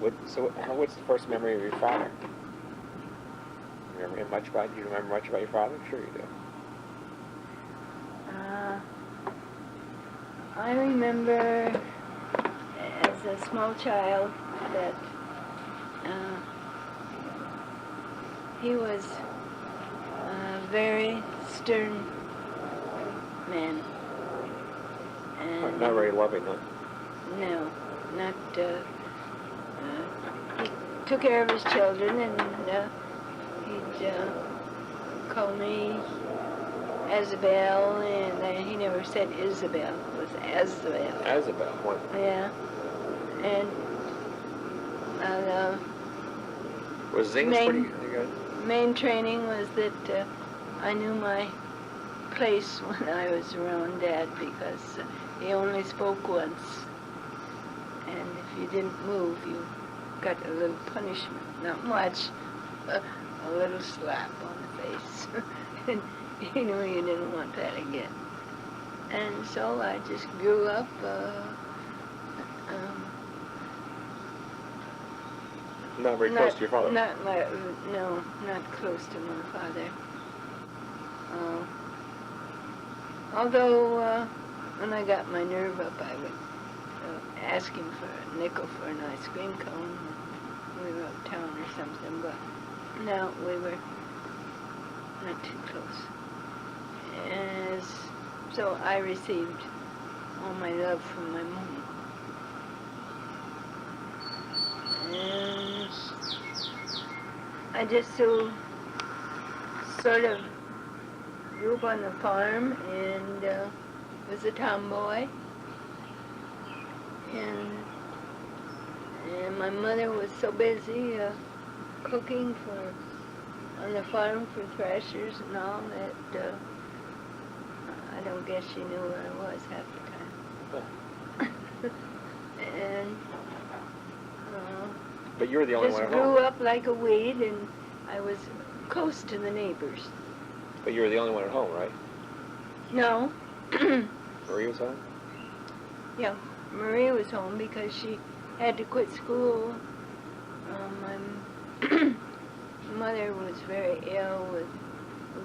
What's the first memory of your father? Do you remember much about your father? Sure you do. I remember as a small child that he was a very stern man. And Not very loving, huh? no, not. He took care of his children, and he'd call me Isabel, and he never said Isabel. It was Isabel. Isabel, what? Yeah, and Was English pretty good? main training was that I knew my place when I was around Dad, because he only spoke once, and if you didn't move, you got a little punishment. Not much, a little slap on the face. And you knew you didn't want that again. And so I just grew up Not very close to your father. No, not close to my father. Although when I got my nerve up, I would ask him for a nickel for an ice cream cone when we were uptown or something, but no, we were not too close. So I received all my love from my mom. And I just sort of grew up on the farm and was a tomboy. And my mother was so busy cooking on the farm for threshers and all that I don't guess she knew where I was half the time. And but you were the only one just at home. grew up like a weed, and I was close to the neighbors. But you were the only one at home, right? No. Marie was home? Yeah, Marie was home because she had to quit school. My mother was very ill with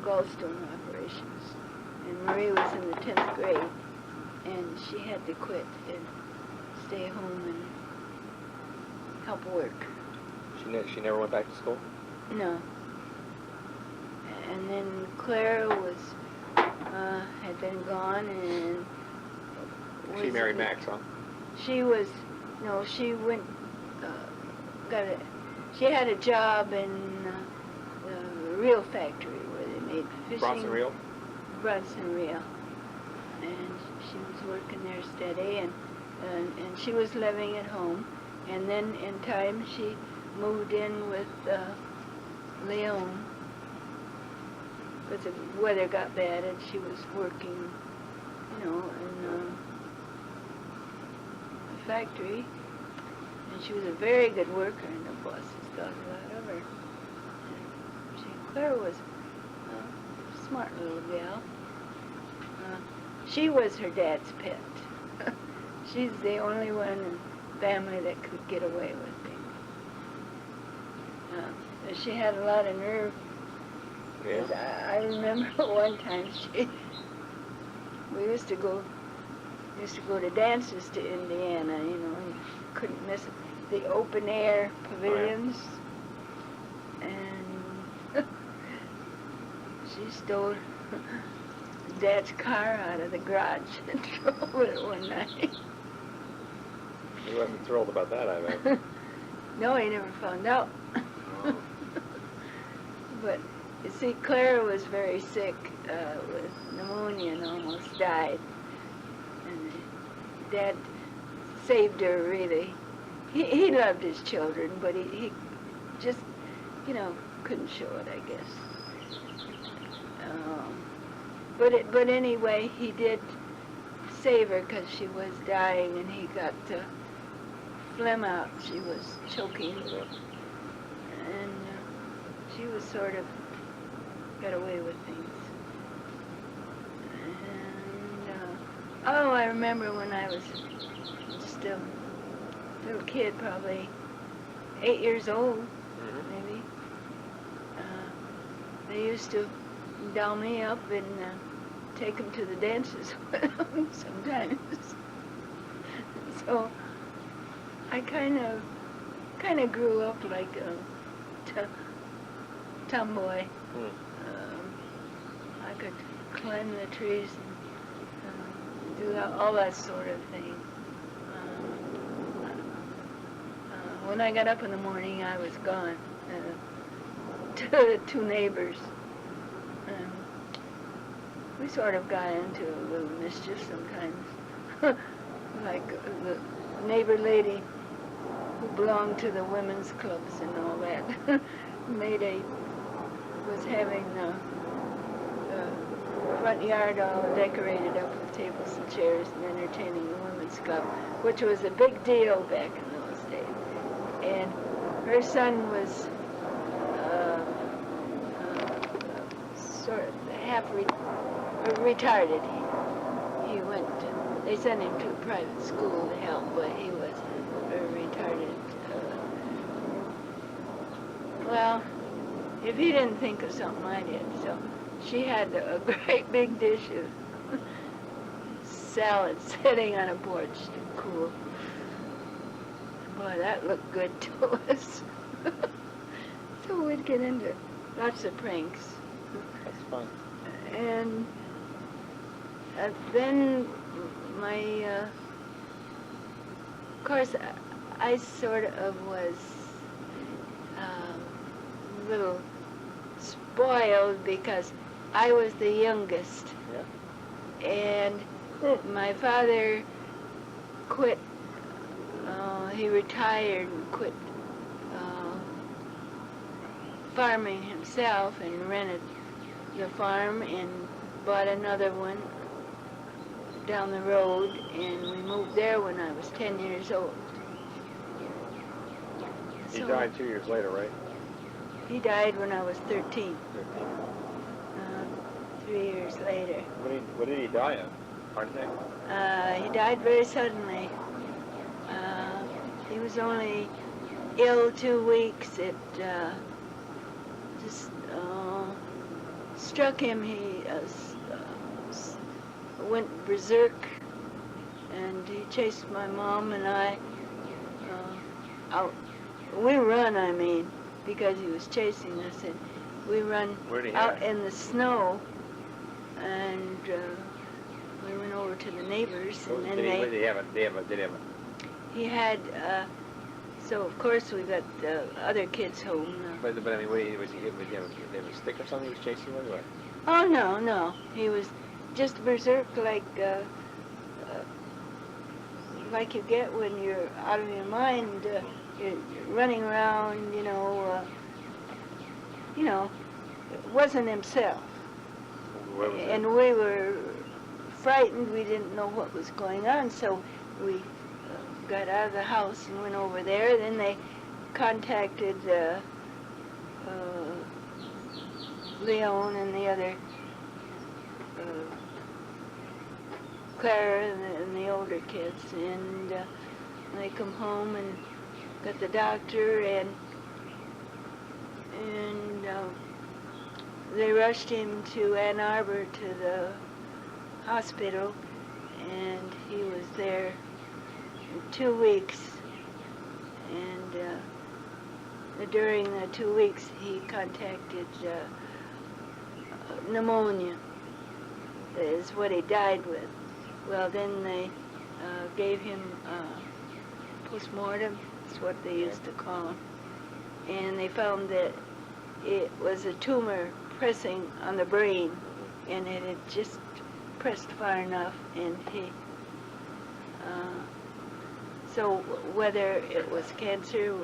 gallstone operations, and Marie was in the 10th grade, and she had to quit and stay home and help work. She never went back to school? No. And then Clara had been gone, and She married Max, huh? She was, no, she went, she had a job in the reel factory where they made fishing. Bronson Reel? Bronson Reel. And she was working there steady, and she was living at home. And then in time she moved in with Leon, because the weather got bad and she was working, in the factory. And she was a very good worker, and the bosses thought a lot of her. And Claire was a smart little gal. She was her dad's pet. She's the only one in the family that could get away with things. She had a lot of nerve. Yeah. I remember one time we used to go to dances to Indiana, and couldn't miss it. The open air pavilions. Oh, yeah. And she stole Dad's car out of the garage and drove it one night. He wasn't thrilled about that, I bet. No, he never found out. Oh. But you see, Clara was very sick with pneumonia and almost died. And Dad saved her, really. He loved his children, but he just, couldn't show it, I guess. But anyway, he did save her because she was dying, and he got phlegm out. She was choking, and she was sort of got away with things. And I remember when I was just a little kid, probably 8 years old, Mm-hmm. maybe. They used to doll me up and take him to the dances sometimes. So I kind of grew up like a tomboy. Mm. I could climb the trees and do all that sort of thing. When I got up in the morning, I was gone to the two neighbors. We sort of got into a little mischief sometimes. Like the neighbor lady who belonged to the women's clubs and all that was having the front yard all decorated up with tables and chairs and entertaining the women's club, which was a big deal back in those days. And her son was sort of retarded. He went. They sent him to a private school to help, but he was retarded. Well, if he didn't think of something, I did. So she had a great big dish of salad sitting on a porch to cool. Boy, that looked good to us. So we'd get into lots of pranks. That's fun. And then of course, I sort of was a little spoiled because I was the youngest. Yeah. And my father quit, he retired and quit farming himself and rented the farm and bought another one down the road, and we moved there when I was 10 years old. He So died 2 years later, right? he died when I was 13, 13. 3 years later. What did he die of? Heart attack? He died very suddenly. He was only ill 2 weeks. It just struck him. He went berserk, and he chased my mom and I out. We run, I mean, because he was chasing us, and we run out in the snow, and we went over to the neighbors, and then he had. So of course we got the other kids home. But I mean, was he have a stick or something he was chasing with? Or? Oh no, he was just berserk like you get when you're out of your mind. You're running around, it wasn't himself. Where was and we were frightened. We didn't know what was going on, so we got out of the house and went over there. Then they contacted Leon and the other Clara and the older kids, and they come home and got the doctor, and they rushed him to Ann Arbor to the hospital, and he was there 2 weeks, and during the 2 weeks he contacted pneumonia, is what he died with. Well, then they gave him postmortem, is what they used to call him, and they found that it was a tumor pressing on the brain, and it had just pressed far enough, and he so whether it was cancer,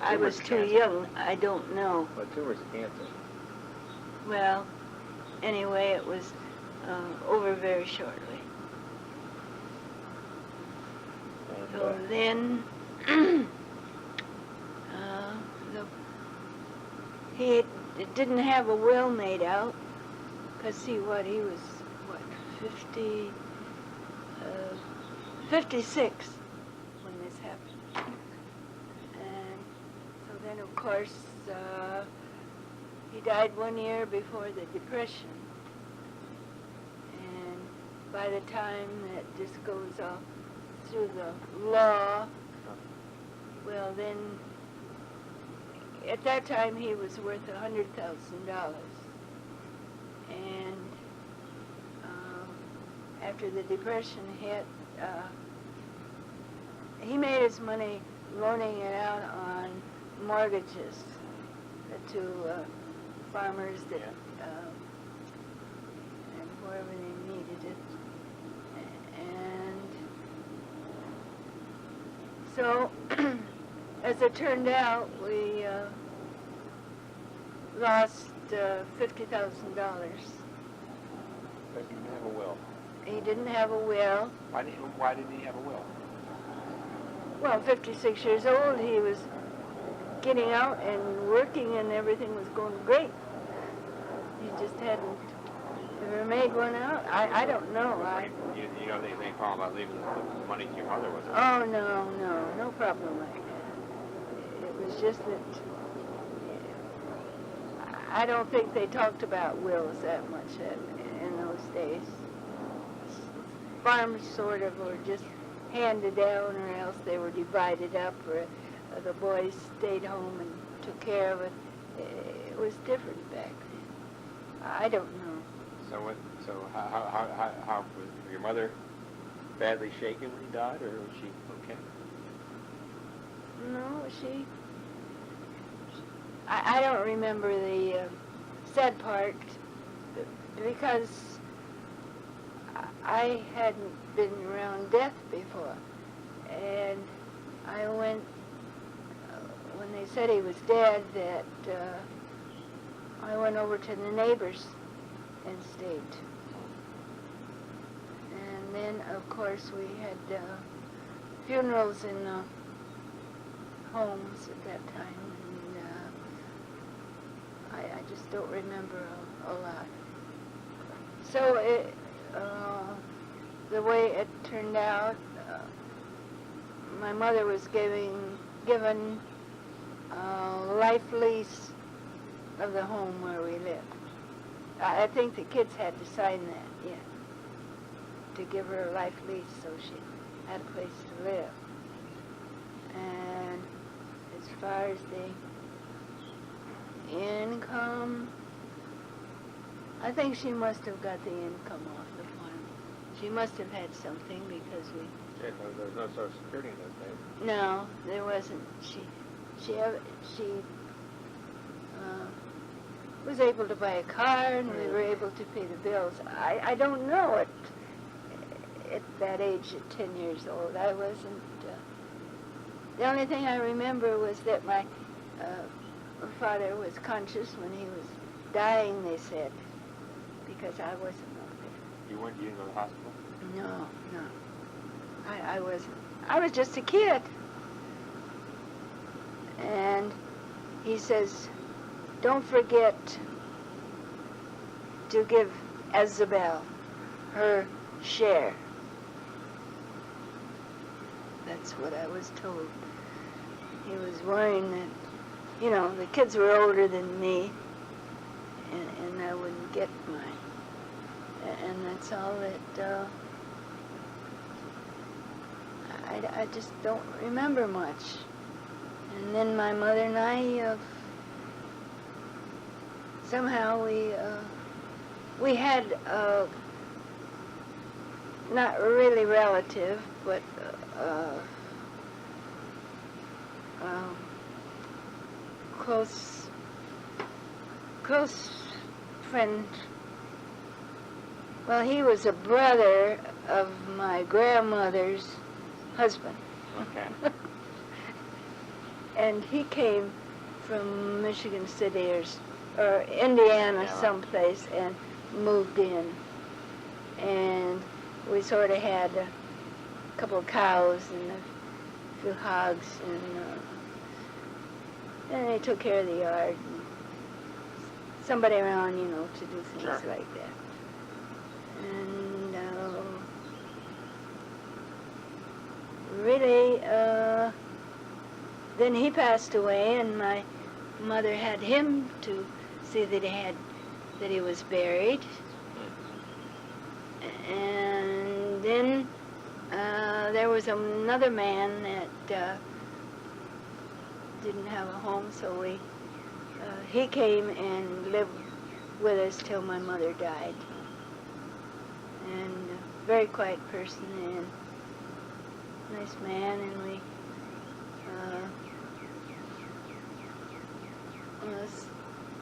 I was too young, I don't know. But tumor's cancer. Well, anyway, it was over very shortly. So then, he didn't have a will made out, because see what, he was, 56 when this happened. And course, he died 1 year before the Depression. And by the time that this goes off through the law, well then, at that time he was worth $100,000. And after the Depression hit, he made his money loaning it out on mortgages to farmers that and wherever they needed it. And so, as it turned out, we lost $50,000. But he didn't have a will. He didn't have a will. Why didn't he have a will? Well, 56 years old, he was getting out and working and everything was going great. He just hadn't ever made one out. I don't know. You don't think any problem about leaving the money to your mother, was it? Oh, no problem like that. It was just that I don't think they talked about wills that much in those days. Farms sort of were just handed down, or else they were divided up, or the boys stayed home and took care of it. It was different back then. I don't know. So how was your mother badly shaken when he died, or was she okay? No, I don't remember the sad part, because I hadn't been around death before. And I went, when they said he was dead, that I went over to the neighbors and stayed. And then, of course, we had funerals in homes at that time. I just don't remember a lot. So the way it turned out, my mother was given a life lease of the home where we lived. I think the kids had to sign that, yeah, to give her a life lease so she had a place to live. And as far as the income, I think she must have got the income off the farm. She must have had something, because we... Yeah, there was no Social Security in those days. No, there wasn't. She was able to buy a car, and we were able to pay the bills. I don't know at that age, at 10 years old. I wasn't... the only thing I remember was that my father was conscious when he was dying, they said, because I wasn't out there. You didn't go to the hospital? No. I wasn't. I was just a kid. And he says, don't forget to give Isabel her share. That's what I was told. He was worrying that, the kids were older than me, and I wouldn't get mine. And that's all that, I just don't remember much. And then my mother and I, somehow we had, not really relative, but close friend. Well, he was a brother of my grandmother's husband. Okay. And he came from Michigan City or Indiana someplace and moved in. And we sort of had a couple of cows and a few hogs, and he took care of the yard. And somebody around, to do things like that. And really, then he passed away, and my mother had him to see that he was buried. And then there was another man that didn't have a home, so he came and lived with us till my mother died. And a very quiet person and nice man, and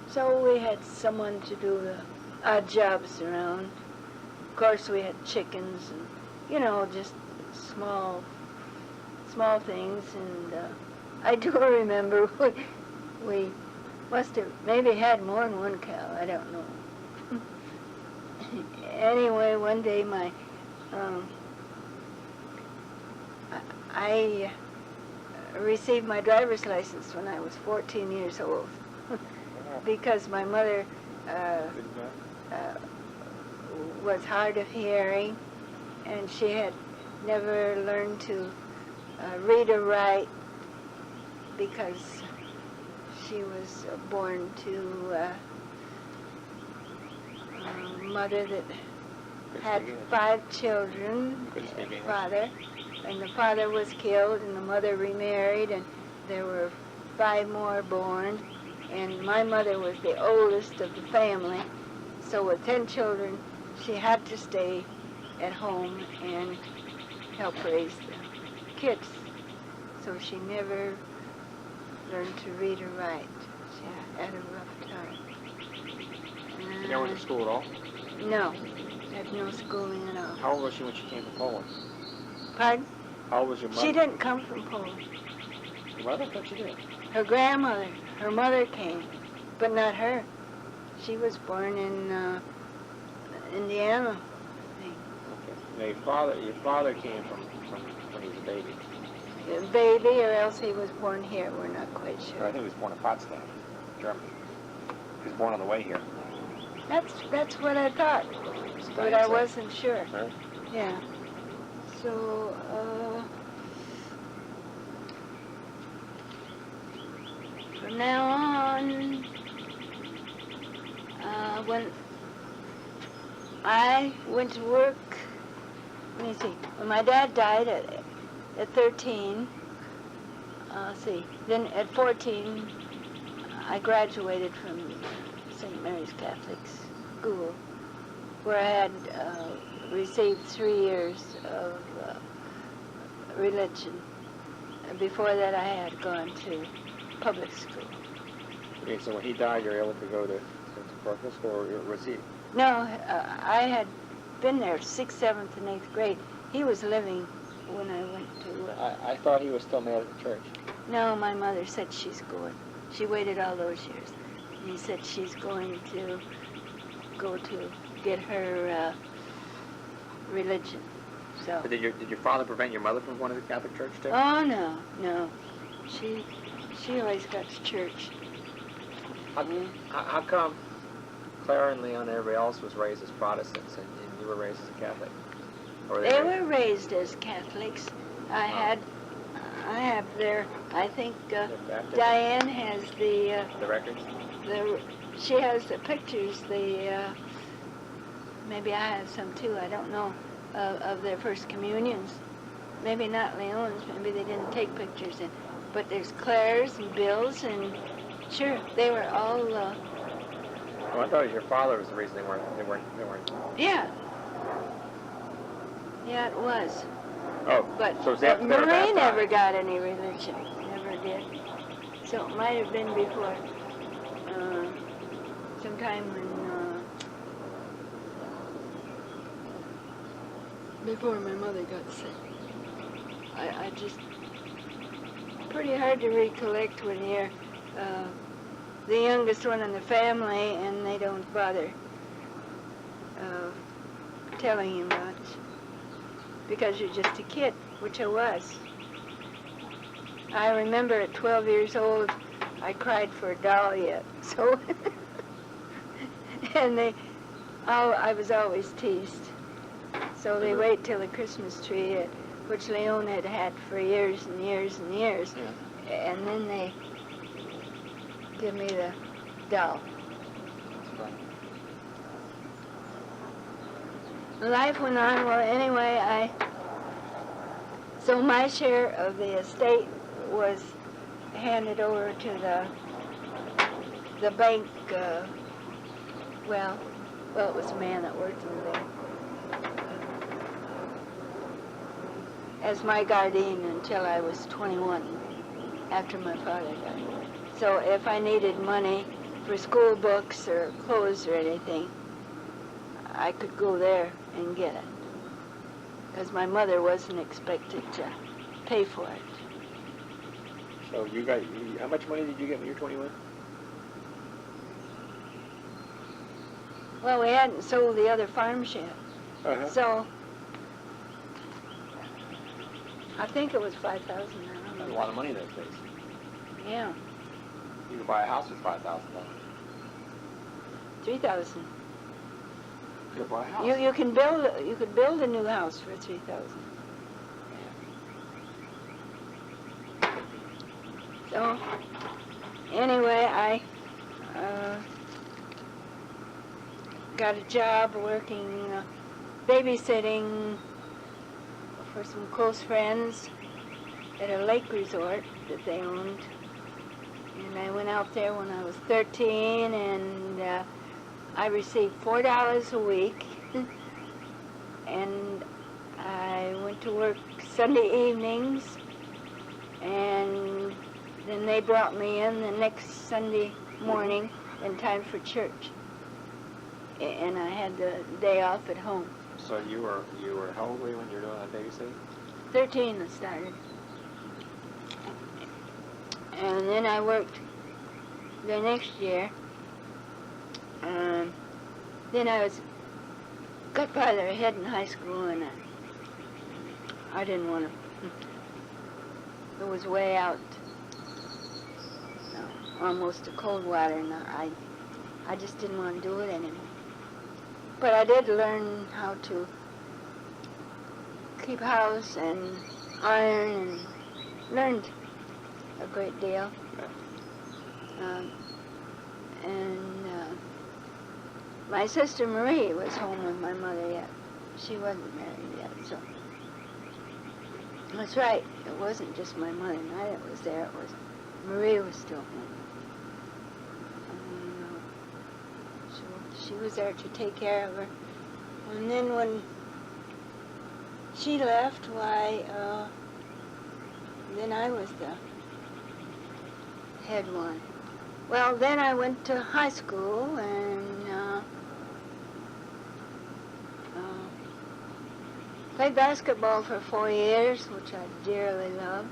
so we had someone to do the odd jobs around. Of course, we had chickens and, you know, just small things. And I do remember we must have maybe had more than one cow. I don't know. Anyway, one day I received my driver's license when I was 14 years old because my mother was hard of hearing, and she had never learned to read or write because she was born to a mother that had 5 children, and the father was killed, and the mother remarried, and there were 5 more born, and my mother was the oldest of the family, so with 10 children, she had to stay at home and help raise the kids, so she never learned to read or write. She had a rough time. You never went to school at all? No, had no schooling at all. How old was she when she came from Poland? Pardon? How old was your mother? She didn't come from Poland. Your mother? I thought she did. Her grandmother, her mother came, but not her. She was born in Indiana, I think. Okay. Now your father came from when he was a baby. A baby, or else he was born here. We're not quite sure. I think he was born in Potsdam, Germany. He was born on the way here. That's what I thought, but I wasn't sure. Right. Yeah. So, from now on, when I went to work, let me see, when my dad died at 13, then at 14, I graduated from St. Mary's Catholic School, where I had received 3 years of religion. And before that, I had gone to public school. Okay, so when he died, you were able to go to parochial school, or was he? No, I had been there 6th, 7th, and 8th grade. He was living when I went to... I thought he was still mad at the church. No, my mother said she's going. She waited all those years. He said she's going to go to get her religion. So. But did your father prevent your mother from going to the Catholic Church too? Oh no. She always got to church. How come Clara and Leon and everybody else was raised as Protestants and you were raised as a Catholic? Or They were raised as Catholics. I have their. I think Diane has the records. She has the pictures. Maybe I have some too. I don't know of their first communions. Maybe not Leon's. Maybe they didn't take pictures. But there's Claire's and Bill's, and sure, they were all. Oh, I thought your father was the reason they weren't. Yeah. Yeah, it was. Oh, but so Marie never got any religion. Never did. So it might have been before. Sometime when before my mother got sick. I just pretty hard to recollect when you're the youngest one in the family and they don't bother telling you much because you're just a kid, which I was. I remember at 12 years old I cried for a doll yet, so and I was always teased. So they wait till the Christmas tree, which Leon had for years and years and years, and then give me the doll. Life went on. Well, anyway, so my share of the estate was handed over to the bank. Well, it was a man that worked in the bank as my guardian until I was 21, after my father died. So if I needed money for school books or clothes or anything, I could go there and get it, because my mother wasn't expected to pay for it. So how much money did you get when you were 21? Well, we hadn't sold the other farms yet, so I think it was $5,000. That's a lot of money those days. Yeah. You could buy a house with $5,000. $3,000. You could buy a house. You could build a new house for $3,000. So anyway, I got a job working babysitting for some close friends at a lake resort that they owned. And I went out there when I was 13, and I received $4 a week. And I went to work Sunday evenings, and then they brought me in the next Sunday morning in time for church. And I had the day off at home. So you were how old were you when you were doing that babysitting? 13 I started. And then I worked the next year. Then I got farther ahead in high school, and I didn't want to. It was way out, almost to cold water, and I just didn't want to do it anymore. But I did learn how to keep house and iron, and learned a great deal. My sister Marie was home with my mother yet. She wasn't married yet, so. That's right, it wasn't just my mother and I that was there, it was Marie was still home. So she was there to take care of her. And then when she left, why, then I was the head one. Well, then I went to high school and played basketball for 4 years, which I dearly loved.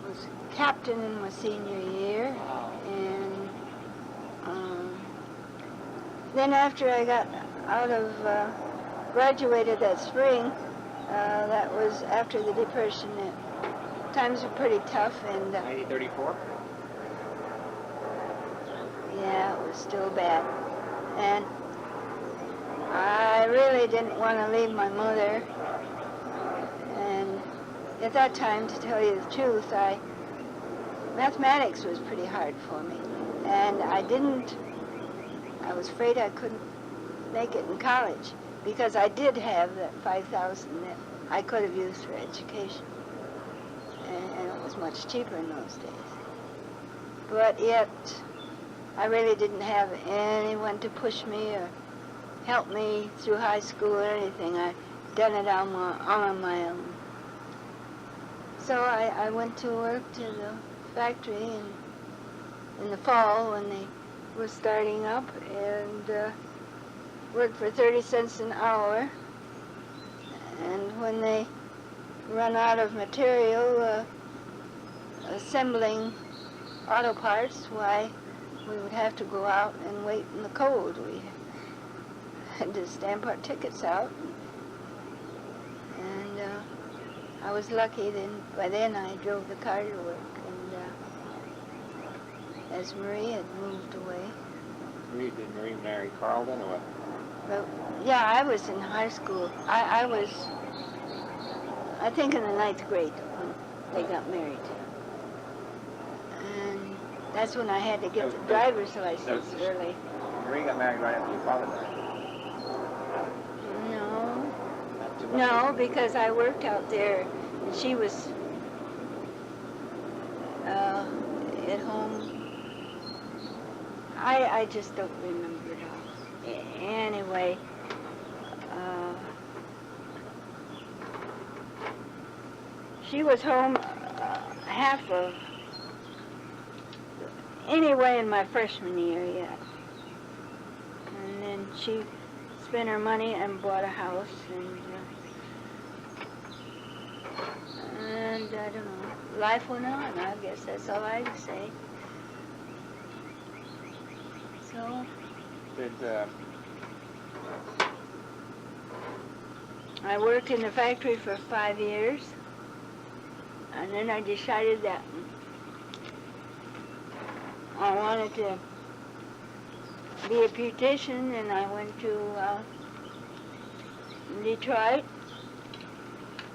Was captain in my senior year. And then after I got out of, graduated that spring, that was after the Depression. Times were pretty tough, and 1934? Yeah, it was still bad. And I really didn't want to leave my mother. And at that time, to tell you the truth, mathematics was pretty hard for me. And I was afraid I couldn't make it in college, because I did have that $5,000 that I could have used for education. And it was much cheaper in those days. But yet, I really didn't have anyone to push me or help me through high school or anything. I'd done it all on my own. So I went to work to the factory in the fall when they were starting up, and worked for 30 cents an hour. And when they run out of material assembling auto parts, why, we would have to go out and wait in the cold. We had to stamp our tickets out. And I was lucky, by then I drove the car to work. And as Marie had moved away. Did Marie marry Carl then, or what? But, yeah, I was in high school. I was, I think, in the 9th grade they got married. And that's when I had to get the driver's license early. Marie got married right after your father died. No. Not too much. No, because I worked out there, and she was at home. I just don't remember it all. Anyway, she was home half of, anyway, in my freshman year, yeah. And then she spent her money and bought a house, and I don't know, life went on, I guess that's all I can say. So, Did, I worked in the factory for 5 years, and then I decided that I wanted to be a beautician, and I went to Detroit,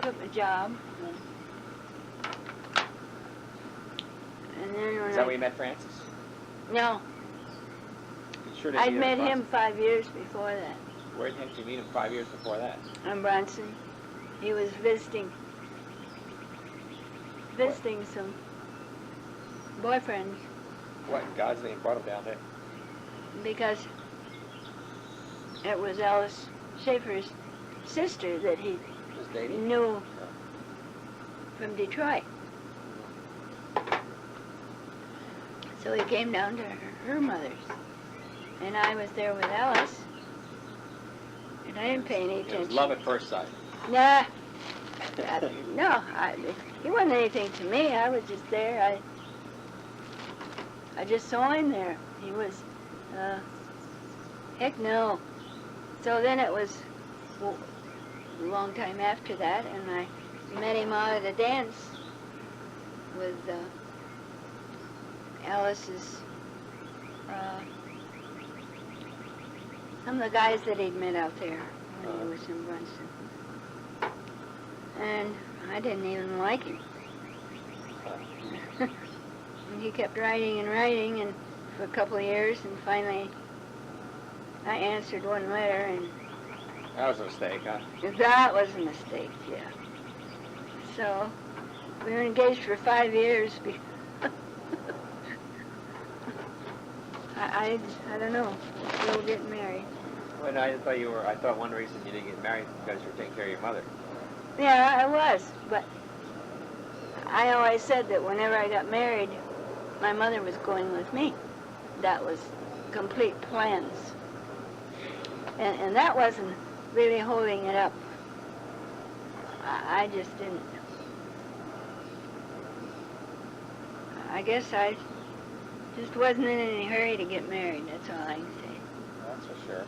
took a job, and then when is that where you met Francis? No, Sure I'd met him 5 years before that. Where did you meet him 5 years before that? In Bronson. He was visiting some boyfriends. What in God's name brought him down there? Because it was Alice Schaefer's sister that he Just dating? knew from Detroit. So he came down to her mother's. And I was there with Alice. And I didn't pay any attention. It was love at first sight. Nah. No, he wasn't anything to me. I was just there. I just saw him there. He was, heck no. So then it was a long time after that, and I met him out at a dance with Alice's, some of the guys that he'd met out there when he was in Brunson. And I didn't even like him. And he kept writing, and for a couple of years, and finally I answered one letter, and That was a mistake, huh? that was a mistake, yeah. So we were engaged for 5 years. I don't know. We'll get married. Well, no, I thought one reason you didn't get married was because you were taking care of your mother. Yeah, I was, but I always said that whenever I got married, my mother was going with me. That was complete plans. And that wasn't really holding it up. I just didn't. I guess I just wasn't in any hurry to get married, that's all I can say. That's for sure.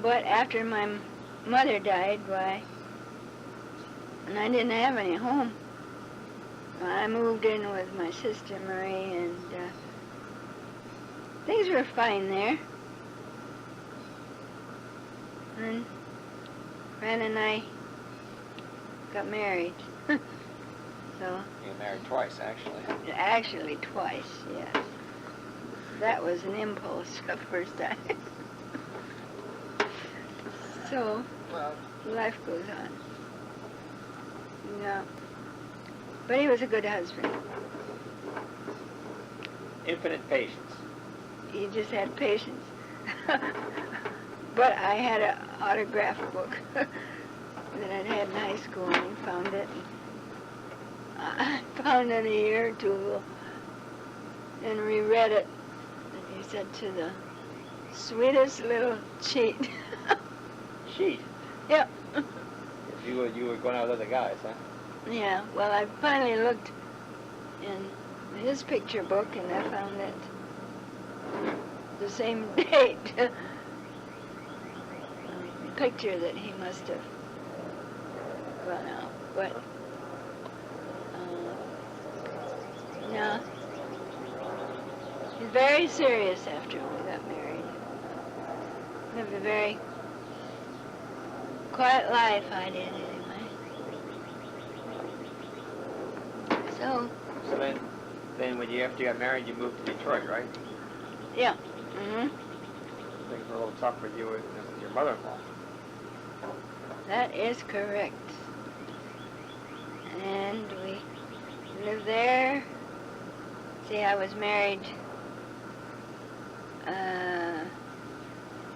But after my mother died, why, and I didn't have any home, I moved in with my sister Marie, and things were fine there. And Fran and I got married. So. You got married twice, actually. Actually, twice, yes. That was an impulse the first time. So, Well, life goes on. Yeah. But he was a good husband. infinite patience. He just had patience. But I had an autograph book that I'd had in high school, and he found it. I found it a year or two ago and reread it. And he said, "To the sweetest little cheat." Cheat? Yep. You were going out with other guys, huh? Yeah, well, I finally looked in his picture book, and I found it the same date. Picture that he must have gone out, but no, he's very serious after we got married. Lived a very quiet life, I did anyway. So, So then when after you got married, you moved to Detroit, right? yeah. Mm-hmm. Things were a little tough for you and your mother-in-law. That is correct. And we lived there. See, I was married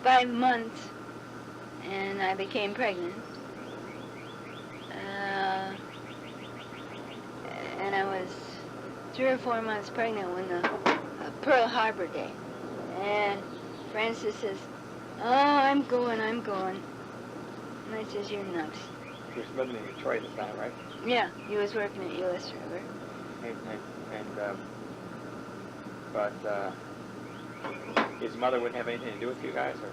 5 months, and I became pregnant. And I was 3 or 4 months pregnant when the Pearl Harbor Day. And Francis says, "Oh, I'm going. And I says, "You're nuts." You were living in Detroit at the time, right? Yeah, he was working at U.S. River. But his mother wouldn't have anything to do with you guys, or?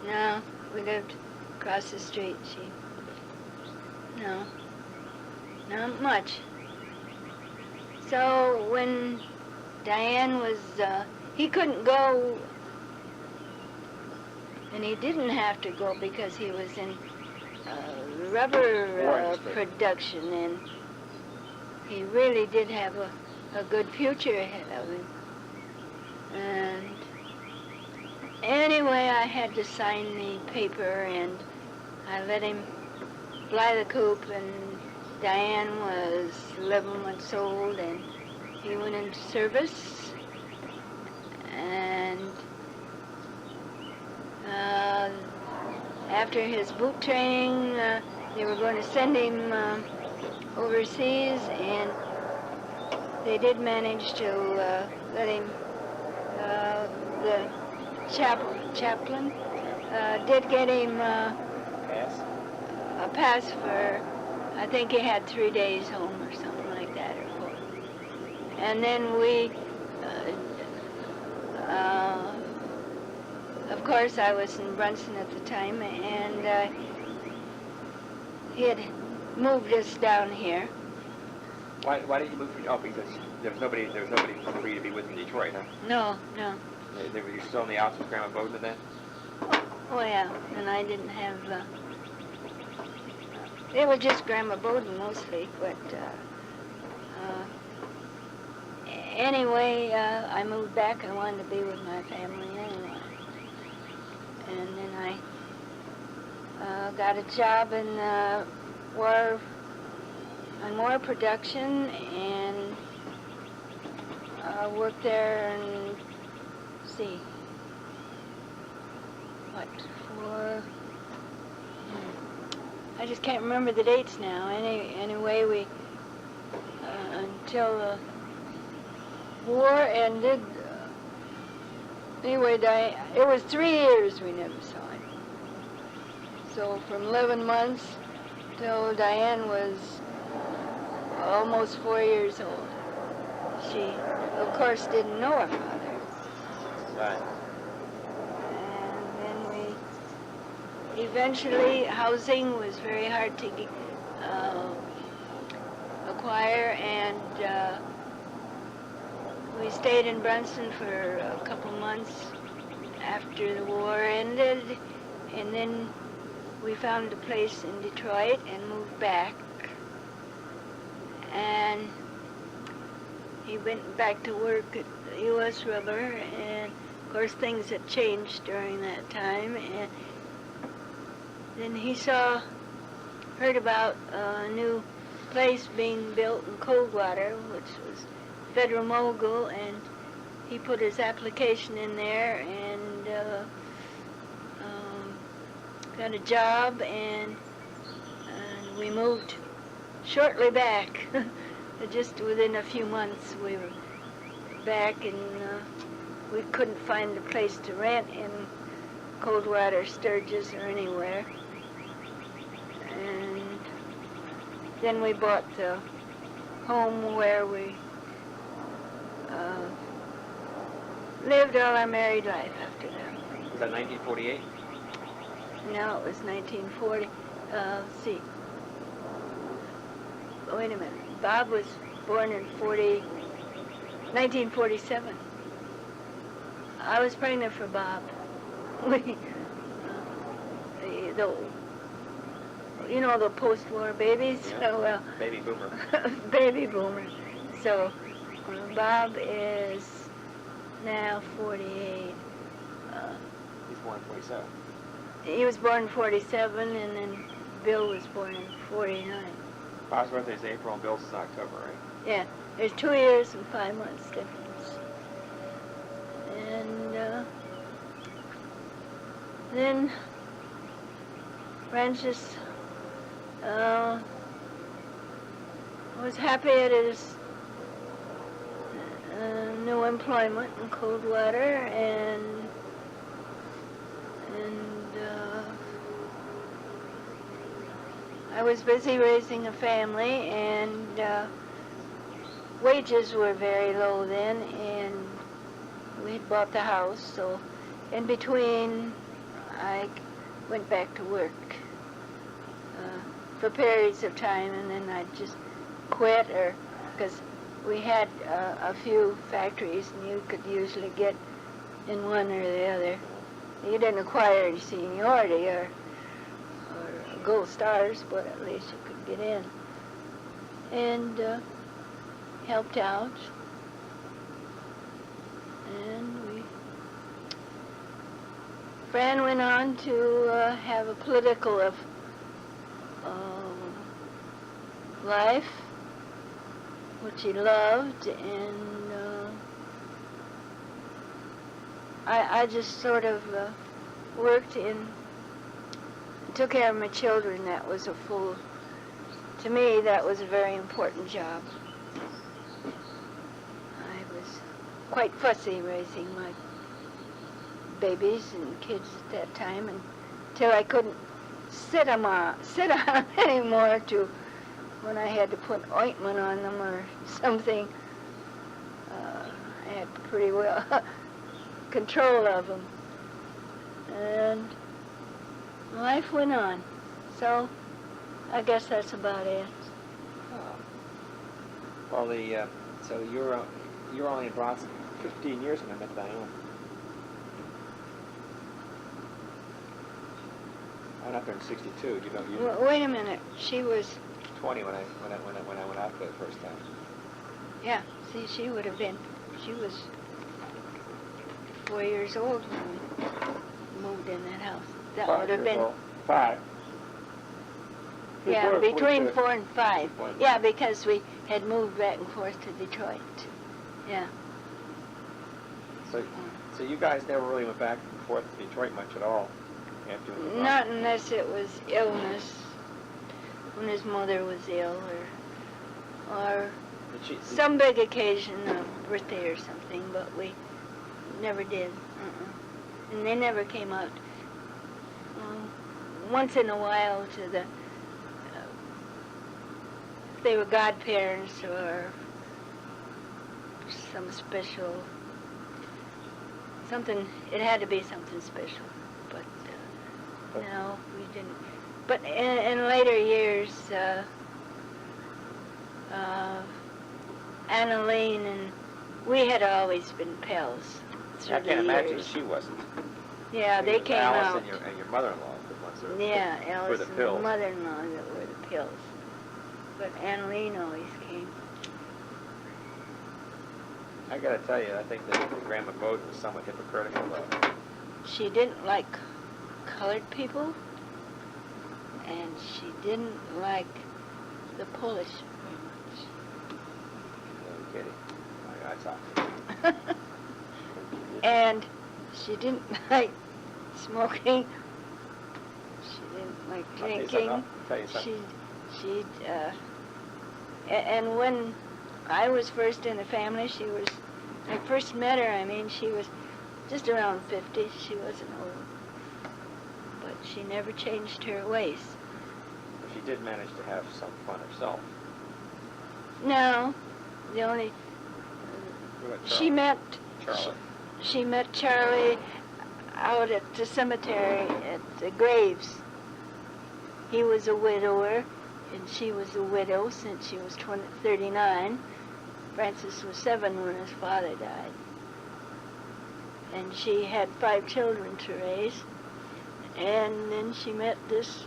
No, we lived across the street. No, not much. So when Diane was, he couldn't go, and he didn't have to go because he was in rubber production, and he really did have a good future ahead of him. And anyway, I had to sign the paper, and I let him fly the coop, and Diane was 11 months old, and he went into service. And after his boot training, they were going to send him overseas, and they did manage to let him, the chaplain did get him a pass for, I think he had 3 days home or something like that, or 4. And then we, of course, I was in Brunson at the time, and he had moved us down here. Why did you move from? Oh, because there was nobody for you to be with in Detroit, huh? No. They were still in the house with Grandma Beaudin then? Oh yeah, and I didn't have. It was just Grandma Beaudin mostly, but anyway, I moved back. I wanted to be with my family anyway, and then I got a job in war production, and worked there and see what for. I just can't remember the dates now. Anyway, we until the war ended. Anyway, it was 3 years we never saw him. So from 11 months till Diane was almost 4 years old. She, of course, didn't know her father. Right. And then we eventually, housing was very hard to acquire, and we stayed in Brunson for a couple months after the war ended, and then we found a place in Detroit and moved back. And he went back to work at U.S. Rubber, and of course things had changed during that time. And then he heard about a new place being built in Coldwater, which was Federal Mogul, and he put his application in there and got a job, and we moved shortly back. Just within a few months we were back, and we couldn't find a place to rent in Coldwater, Sturgis, or anywhere. And then we bought the home where we lived all our married life after that. Was that 1948? No, it was 1940. Let's see. Wait a minute. Bob was born in 1947. I was pregnant for Bob. The post-war babies. Yeah. So, Baby boomer. baby boomer. So Bob is now 48. He's born in 47. He was born in 47, and then Bill was born in 49. Bob's birthday is April and Bill's is October, right? Yeah, there's 2 years and 5 months difference. And then Francis was happy at his new employment in Coldwater, and I was busy raising a family, and wages were very low then, and we had bought the house, so in between I went back to work for periods of time, and then I'd just quit, or because we had a few factories, and you could usually get in one or the other. You didn't acquire any seniority or gold stars, but at least you could get in. And helped out. And Fran went on to have a political life, which he loved, and I just sort of worked took care of my children. That was to me, that was a very important job. I was quite fussy raising my babies and kids at that time, until I couldn't sit on anymore, to when I had to put ointment on them or something. I had pretty well control of them. And life went on. So I guess that's about it. Oh. Well, so you were only in Bronx 15 years when I met Diane. I went out there in '62. Well, wait a minute. She was 20 when I went out there the first time. Yeah. See, she would have been. She was 4 years old when we moved in that house. That 5 would have years been old. 5. Yeah, between 42. 4 and 5. Yeah, because we had moved back and forth to Detroit. Yeah. So you guys never really went back and forth to Detroit much at all after you went. Not unless it was illness, when his mother was ill, or some big occasion, a birthday or something, but we never did. And they never came out. Once in a while to the, if they were godparents or some special, something, it had to be something special, but no, we didn't. But in later years, Annalene and we had always been pals. I can't imagine she wasn't. Yeah, they came Alice out. and your mother-in-law were the ones Yeah, that were Alice the and pills. mother-in-law that were the pills. But Annalene always came. I gotta tell you, I think that Grandma Beaudin was somewhat hypocritical, though. She didn't like colored people, and she didn't like the Polish very No kidding. I talked to her. And she didn't like smoking. She didn't like drinking. I'll tell you something. And when I was first in the family, I first met her, she was just around 50. She wasn't old. But she never changed her ways. She did manage to have some fun herself. No, the only, What about she met, Charlie. she met Charlie out at the cemetery at the graves. He was a widower, and she was a widow since she was 39. Francis was 7 when his father died. And she had 5 children to raise. And then she met this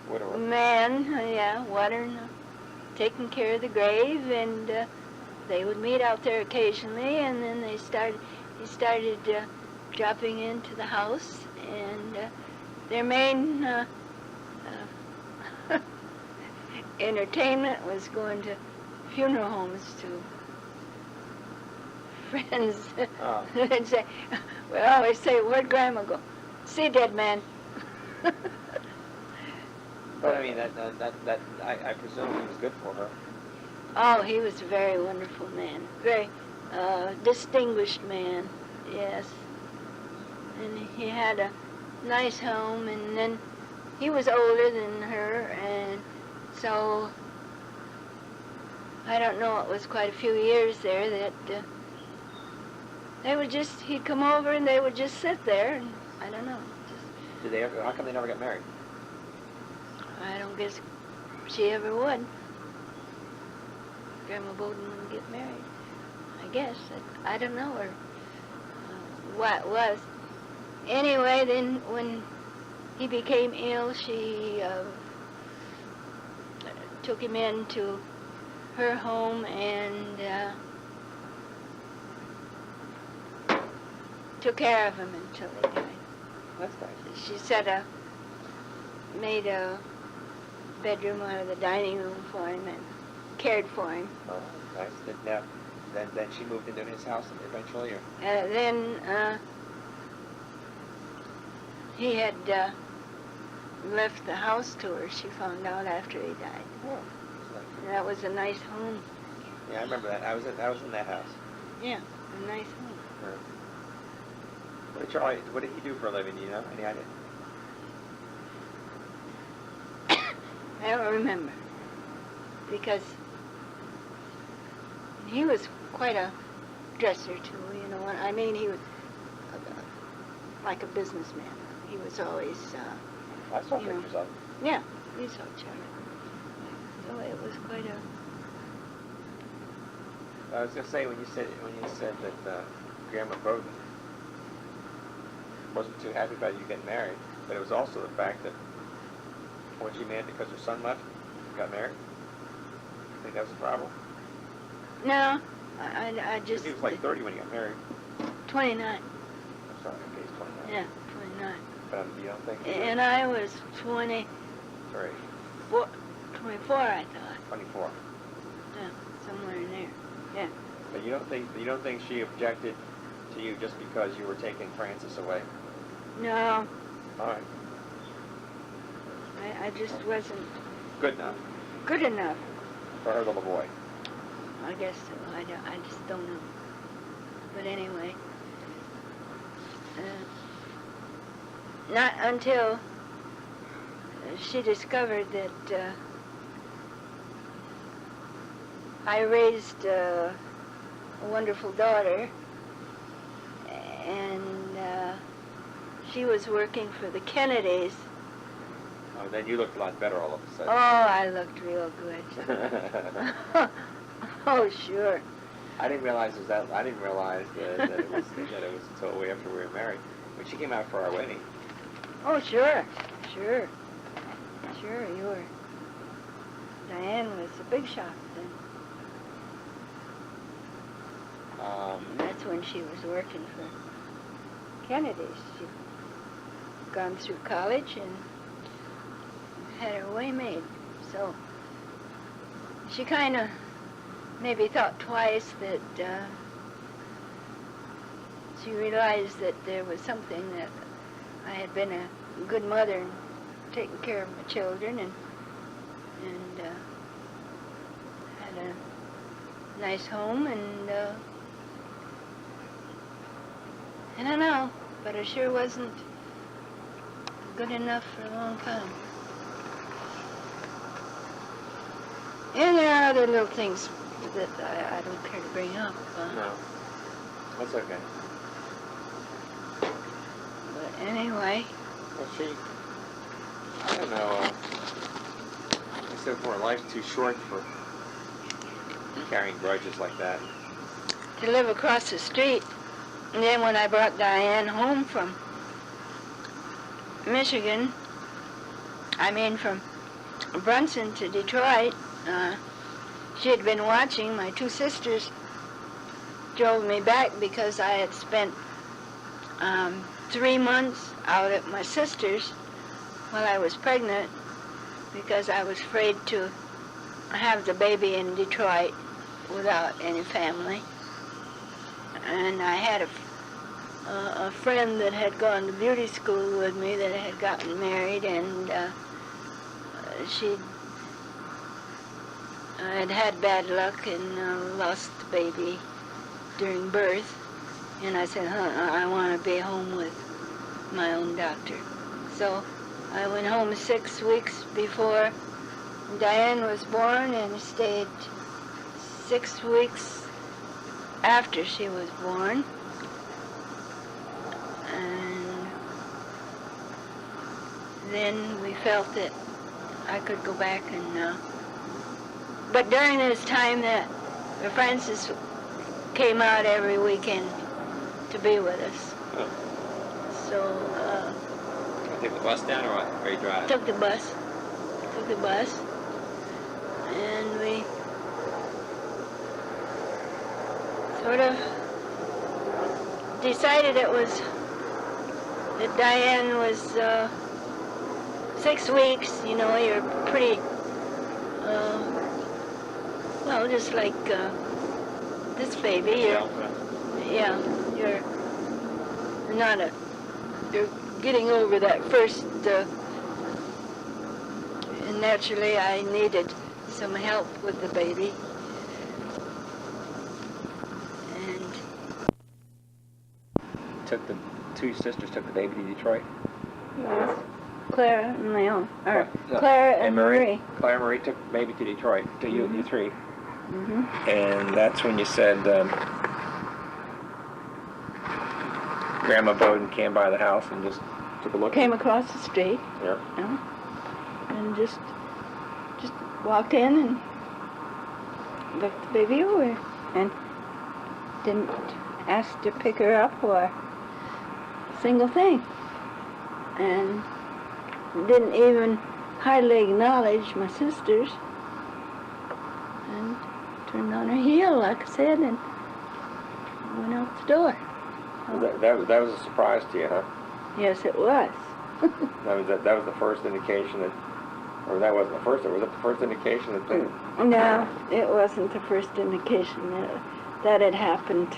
Widower. man, watering, taking care of the grave, and they would meet out there occasionally, and then he started dropping into the house, and their main entertainment was going to funeral homes to friends. Oh. And say, we always say, where'd Grandma go? See a dead man. But I mean, I presume he was good for her. Oh, he was a very wonderful man. Very distinguished man, yes. And he had a nice home, and then he was older than her, and so I don't know, it was quite a few years there that they would just, he'd come over and they would just sit there, and I don't know. Did they ever, how come they never got married? I don't guess she ever would. Grandma Beaudin wouldn't get married, I guess. I don't know or what it was. Anyway, then when he became ill, she took him into her home and took care of him until he died. That's nice. She made a bedroom out of the dining room for him and cared for him. Oh, nice. Then she moved into his house eventually, or? Then he had left the house to her, she found out after he died. Oh, And that was a nice home. yeah, I remember that. I was in that house. Yeah, a nice home. What did he do for a living? Do you know? Any idea? I don't remember, because he was quite a dresser too, you know. I mean, he was like a businessman. He was always, I saw you know. pictures of him. Yeah, we saw each other. So it was quite a. I was gonna say when you said that Grandma Beaudin wasn't too happy about you getting married, but it was also the fact that when she mad because her son left, got married. I think that was the problem. No, I just. He was like 30 when he got married. 29. I'm sorry, okay, he's 29. Yeah, 29. But you don't think? And I was 24, 24, I thought. 24. Yeah, somewhere in there. Yeah. But you don't think she objected to you just because you were taking Francis away? No, All right. I just wasn't Good enough good enough. for her little boy. I guess so. I just don't know. But anyway, not until she discovered that I raised a wonderful daughter, and she was working for the Kennedys. Oh, then you looked a lot better all of a Oh, sudden. I looked real good. Oh, sure. I didn't realize that it was until way after we were married. When she came out for our wedding. Oh, sure. Sure, you were. Diane was a big shot then. That's when she was working for Kennedy's. She'd gone through college and had her way made. So she kind of maybe thought twice that she realized that there was something that I had been a good mother and taken care of my children and had a nice home and I don't know, but I sure wasn't good enough for a long time. And there are other little things that I don't care to bring up. No, that's okay. But anyway. Well, I don't know. I said before, life's too short for carrying grudges like that. To live across the street. And then when I brought Diane home from Michigan, from Brunson to Detroit, she had been watching my two sisters drove me back because I had spent 3 months out at my sister's while I was pregnant because I was afraid to have the baby in Detroit without any family. And I had a friend that had gone to beauty school with me that had gotten married, and she had bad luck and lost the baby during birth. And I said, I want to be home with my own doctor. So I went home 6 weeks before Diane was born and stayed 6 weeks after she was born. And then we felt that I could go back and, but during this time that Francis came out every weekend to be with us. Oh. So, Take the bus down or what? Or you drive? Took the bus. And we sort of decided it was that Diane was 6 weeks. You know, you're pretty, well, just like this baby. You're getting over that first, and naturally I needed some help with the baby. And The two sisters took the baby to Detroit? yes, Clara and Leon, or No, Clara and Marie. Clara and Marie took the baby to Detroit, to you three. Mm-hmm. And that's when you said Grandma Beaudin came by the house and just took a look. Came across the street. Yeah. And just walked in and looked the baby over and didn't ask to pick her up or a single thing. And didn't even hardly acknowledge my sisters. And turned on her heel, like I said, and went out the door. That was a surprise to you, huh? Yes, it was. That was the first indication that, or that wasn't the first. Was it the first indication that? No, it wasn't the first indication. That had happened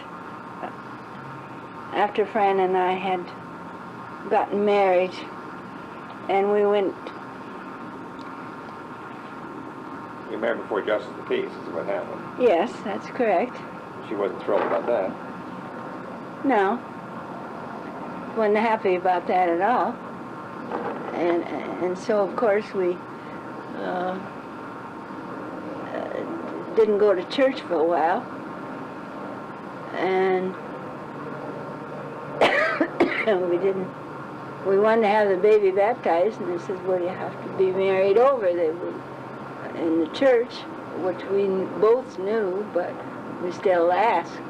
after Fran and I had gotten married, and we went. You married before Justice of the Peace is what happened. Yes, that's correct. She wasn't thrilled about that. No, wasn't happy about that at all. And so of course we didn't go to church for a while, and we wanted to have the baby baptized, and they said, well, you have to be married over in the church, which we both knew, but we still asked.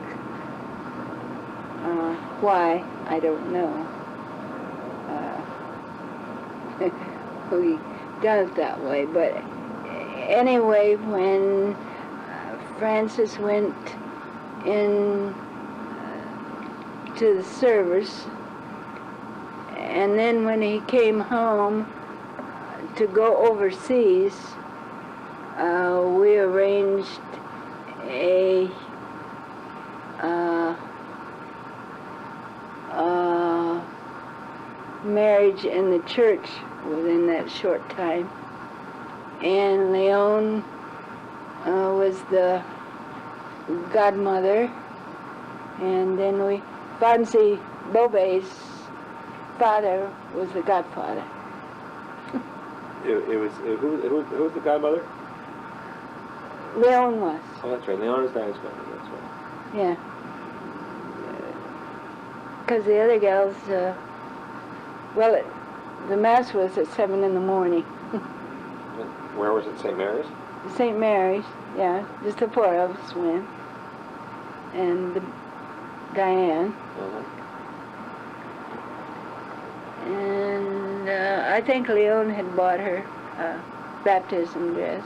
Why, I don't know. We done it that way, but anyway, when Francis went in to the service, and then when he came home to go overseas, we arranged a marriage in the church within that short time. And Leon was the godmother, and then Fonzie Bobe's father was the godfather. Who was the godmother? Leon was. Oh, that's right. Leon is Diane's godmother. That's right. Yeah. Because the other gals, the mass was at 7 in the morning. Where was it? St. Mary's? St. Mary's, yeah. Just the four of us went. And Diane. And I think Leon had bought her baptism dress.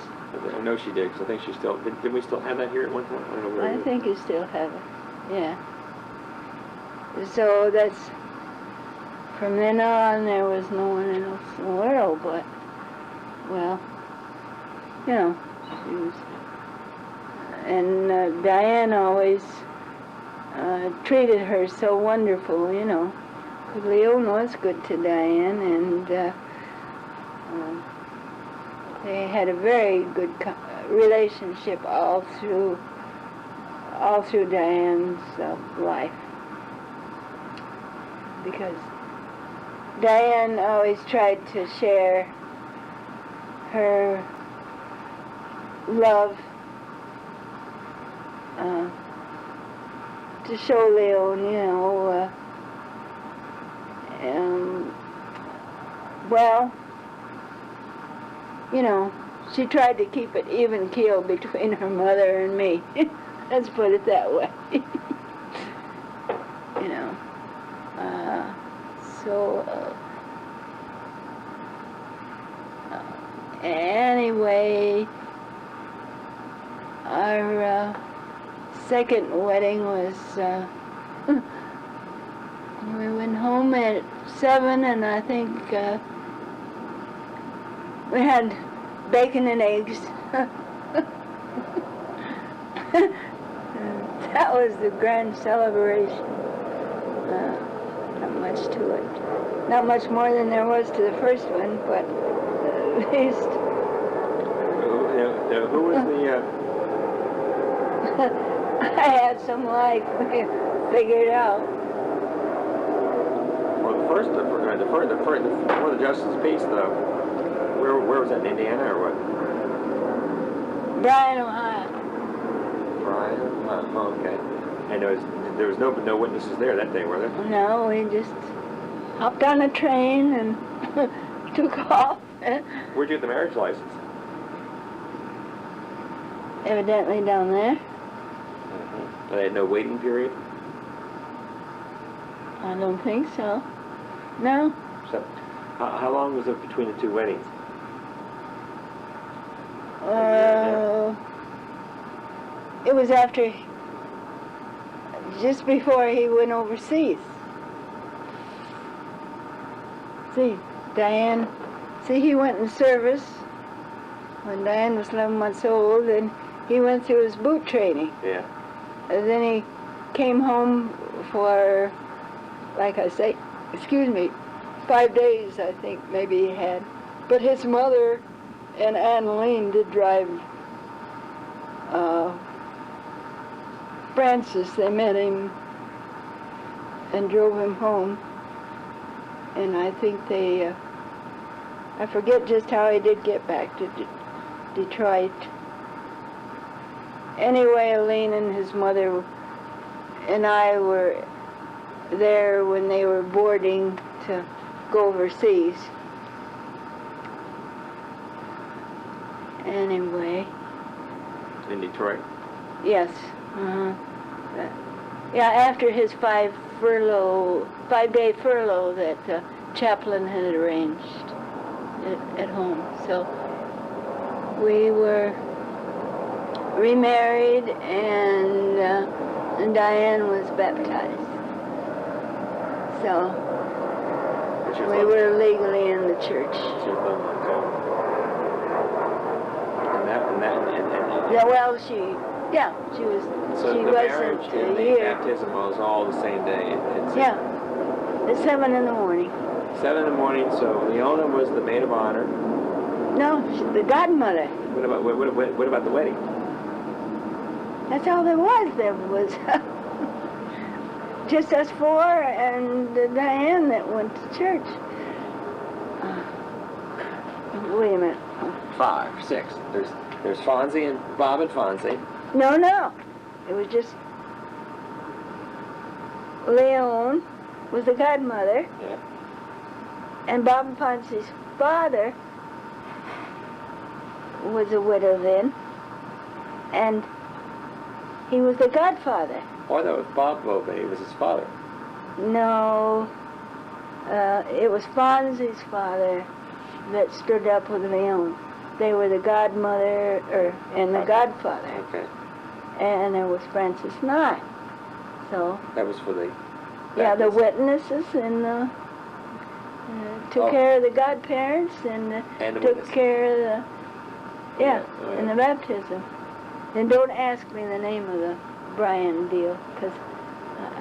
I know she did, because I think she still... Did we still have that here at one point? I don't know where I think you still have it. Yeah. So that's, from then on, there was no one else in the world, but, well, you know, she was, and Diane always treated her so wonderful, you know. Leon was good to Diane, and they had a very good relationship all through Diane's life. Because Diane always tried to share her love to show Leon, you know, well, you know, she tried to keep it even keel between her mother and me. Let's put it that way. You know. Anyway, our second wedding was, we went home at 7, and I think we had bacon and eggs. That was the grand celebration. Not much to it. Not much more than there was to the first one, but at least. Who was the? I had some life figured out. Well, the first before the Justice of the Peace, though. Where was that, in Indiana or what? Bryan, Ohio. Bryan, oh, okay. And there was no witnesses there that day, were there? No, we just hopped on a train and took off. Where'd you get the marriage license? Evidently down there. Mm-hmm. They had no waiting period? I don't think so. No. So, how long was it between the two weddings? It was after, just before he went overseas. See, Diane, he went in service when Diane was 11 months old, and he went through his boot training. Yeah. And then he came home for, like I say, 5 days, I think, maybe he had. But his mother and Annalene did drive Francis. They met him and drove him home. And I think they, I forget just how he did get back to Detroit. Anyway, Elaine and his mother and I were there when they were boarding to go overseas. Anyway. In Detroit? Yes. Yeah, after his 5-day furlough that Chaplain had arranged at home. So we were remarried, and Diane was baptized. So we were legally in the church. Yeah, well, she was. So she the wasn't marriage and the baptism was all the same day. Yeah, at 7 in the morning. 7 in the morning. So Leona was the maid of honor. No, the godmother. What about the wedding? That's all there was. There was just us four and Diane that went to church. Wait a minute. 5, 6. There's Fonzie and Bob and Fonzie. No. It was just Leon was the godmother. Yeah. And Bob and Fonzie's father was a widow then. And he was the godfather. Oh, that was Bob Beaudin. He was his father. No. It was Fonzie's father that stood up with Leon. They were the godmother and the godfather. Okay. And there was Francis Nye. So, That was for the... yeah, the baptism. witnesses and took Oh. care of the godparents and And the took witnesses. care of the, yeah, Oh, yeah. and the baptism. And don't ask me the name of the Brian deal, because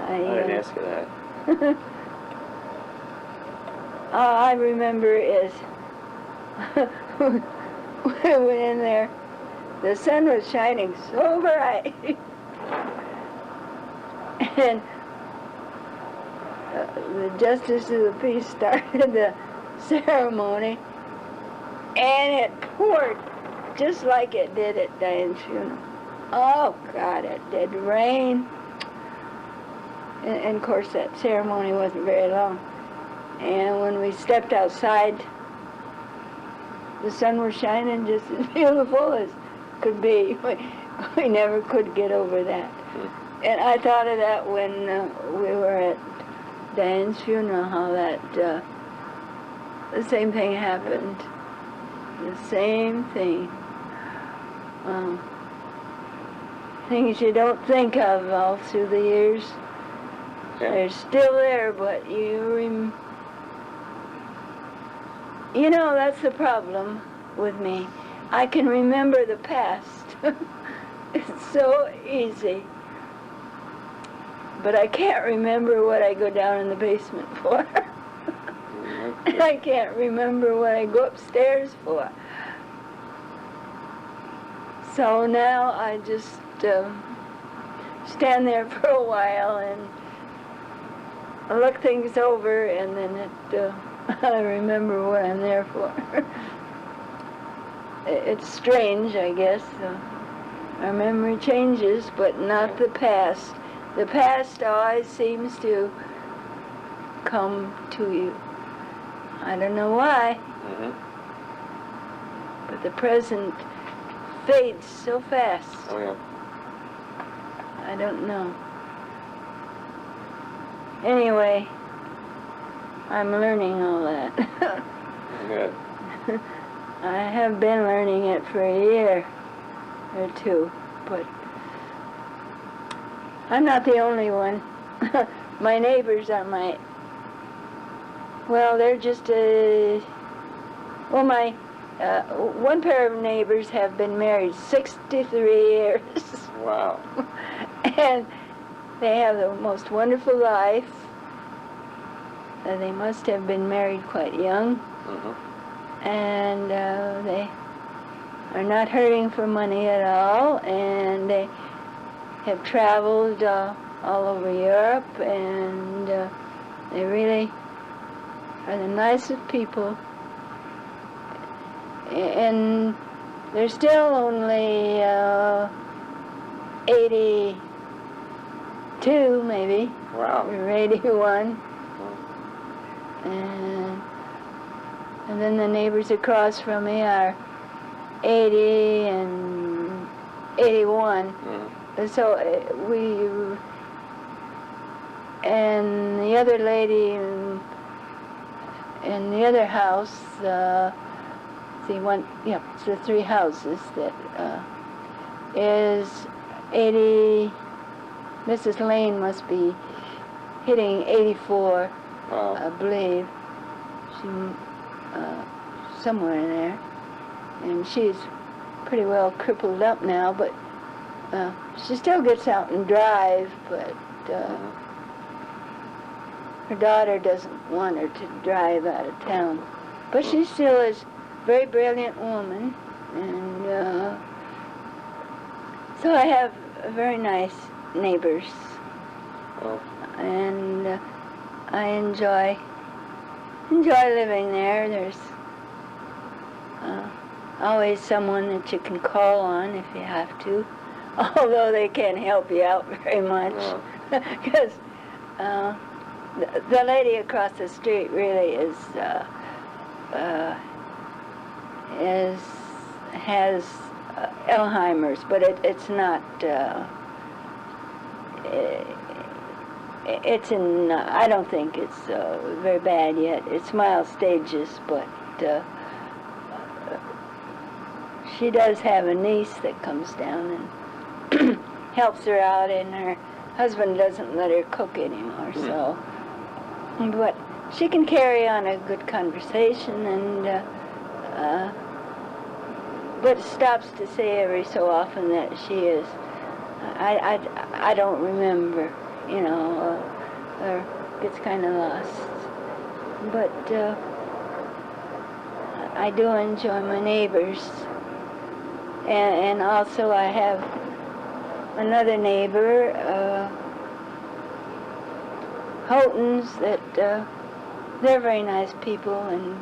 I didn't ask you that. all I remember is we went in there, the sun was shining so bright, and the justice of the peace started the ceremony, and it poured just like it did at Diane's funeral. Oh, God, it did rain. And of course, that ceremony wasn't very long. And when we stepped outside, the sun was shining just as beautiful as could be. We never could get over that. And I thought of that when we were at Diane's funeral, how that the same thing happened. The same thing. Things you don't think of all through the years. Yeah. They're still there, but you know, that's the problem with me. I can remember the past. It's so easy. But I can't remember what I go down in the basement for. And I can't remember what I go upstairs for. So now I just stand there for a while and look things over, and then I remember what I'm there for. It's strange, I guess. Our memory changes, but not the past. The past always seems to come to you. I don't know why, but the present fades so fast. Oh, yeah. I don't know. Anyway, I'm learning all that. Good. I have been learning it for a year or two, but I'm not the only one. My neighbors are they're just my one pair of neighbors have been married 63 years. Wow. And they have the most wonderful life. They must have been married quite young. And they are not hurting for money at all. And they have traveled all over Europe. And they really are the nicest people. And they're still only 82, maybe. Wow. Or 81. And then the neighbors across from me are 80 and 81. So and the other lady in the other house, it's the three houses that is 80. Mrs. Lane must be hitting 84, Wow. I believe. She somewhere in there, and she's pretty well crippled up now, but she still gets out and drive, but her daughter doesn't want her to drive out of town. But she still is a very brilliant woman, and so I have very nice neighbors, and I enjoy living there. There's always someone that you can call on if you have to, although they can't help you out very much, because the lady across the street really has Alzheimer's, but it's not. I don't think it's very bad yet. It's mild stages, but she does have a niece that comes down and helps her out in her husband doesn't let her cook anymore, so. But she can carry on a good conversation, and but stops to say every so often that she is. I don't remember, you know, or gets kind of lost. But I do enjoy my neighbors. And also I have another neighbor, Houghton's, that they're very nice people, and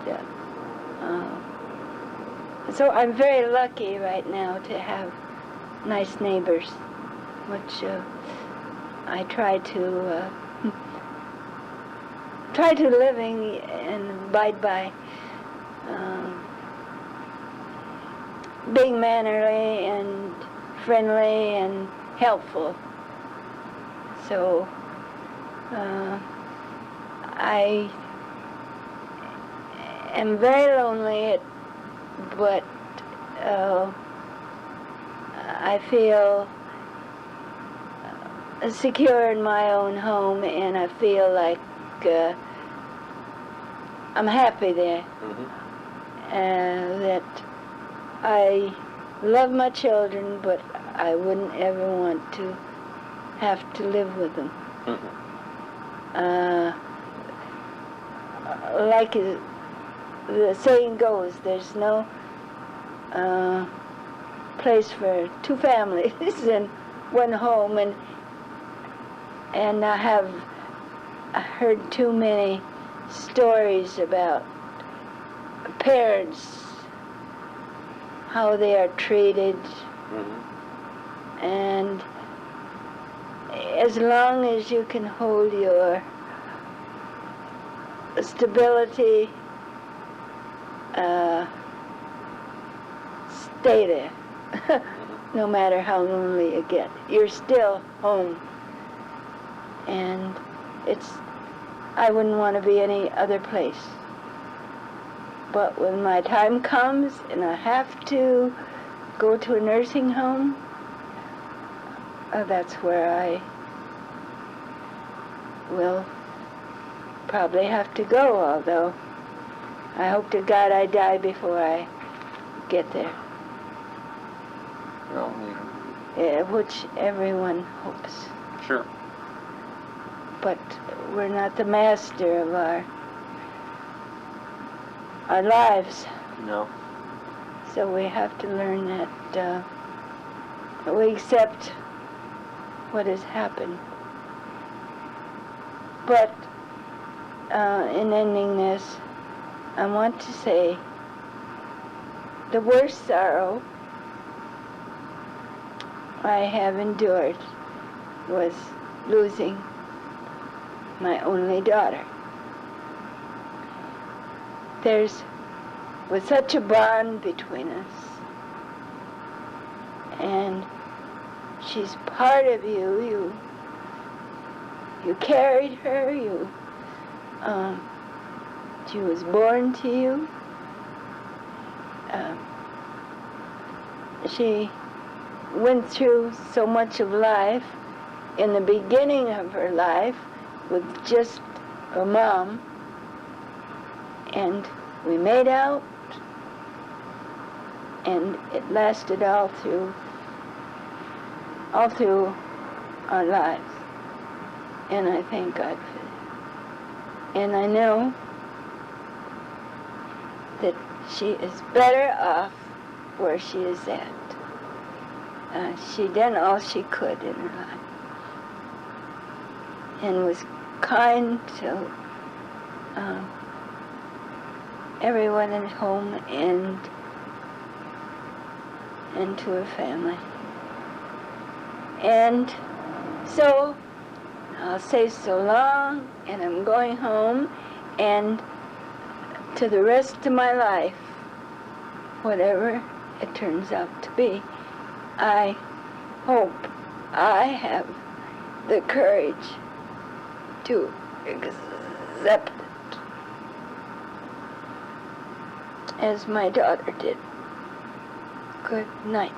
so I'm very lucky right now to have nice neighbors, which I try to living and abide by, being mannerly and friendly and helpful. So I am very lonely, but I feel secure in my own home, and I feel like I'm happy there. That I love my children, but I wouldn't ever want to have to live with them. Like the saying goes, there's no place for two families in one home, and I have heard too many stories about parents, how they are treated, and as long as you can hold your stability, stay there. No matter how lonely you get, you're still home. And I wouldn't want to be any other place. But when my time comes and I have to go to a nursing home, that's where I will probably have to go, although I hope to God I die before I get there. Well, which everyone hopes. sure. But we're not the master of our lives. No. So we have to learn that we accept what has happened. But in ending this, I want to say the worst sorrow I have endured was losing my only daughter. There was such a bond between us, and she's part of you. You carried her. She was born to you. She went through so much of life. In the beginning of her life, with just her mom, and we made out, and it lasted all through our lives, and I thank God for that. And I know that she is better off where she is at. She done all she could in her life, and was kind to everyone at home and to her family. And so I'll say so long, and I'm going home, and to the rest of my life, whatever it turns out to be, I hope I have the courage to accept it, as my daughter did. Good night.